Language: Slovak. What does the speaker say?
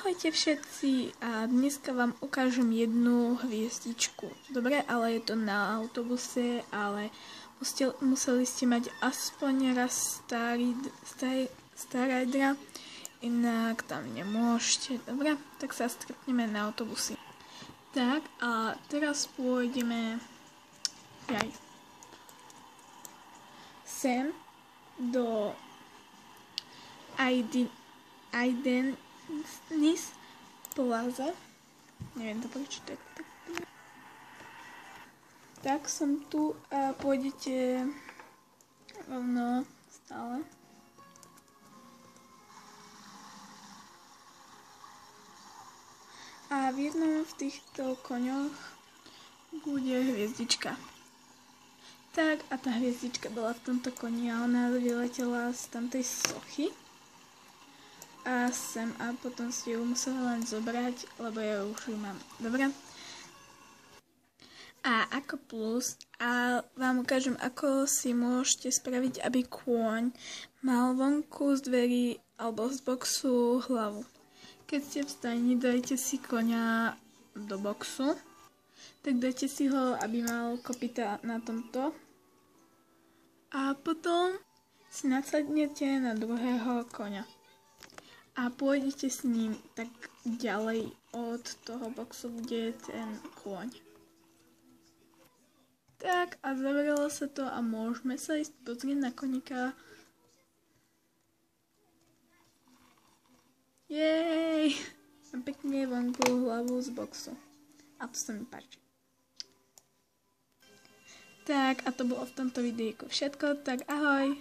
Ahojte všetci a dneska vám ukážem jednu hviezdičku. Dobre, ale je to na autobuse, ale museli ste mať aspoň raz Starridera, inak tam nemôžete. Dobre, tak sa stretneme na autobuse. Tak a teraz pôjdeme sem do Aidenis Plaza. Neviem to prečítať. Tak som tu a pôjdete rovno stále. A v jednom z týchto koňoch bude hviezdička. Tak a tá hviezdička bola v tomto koni a ona vyletela z tamtej sochy a sem a potom si ju musela len zobrať, lebo ja už ju mám. Dobre? A ako plus, a vám ukážem, ako si môžete spraviť, aby kôň mal vonku z dverí alebo z boxu hlavu. Keď ste v stajni, dajte si koňa do boxu, tak dajte si ho, aby mal kopyta na tomto. A potom si nasadnete na druhého koňa. A pôjdete s ním tak ďalej od toho boxu, kde je ten kôň. Tak a zavrelo sa to a môžeme sa ísť pozrieť na koníka. Jej! Mám pekne vonku hlavu z boxu. A to sa mi páči. Tak a to bolo v tomto videjku všetko, tak ahoj!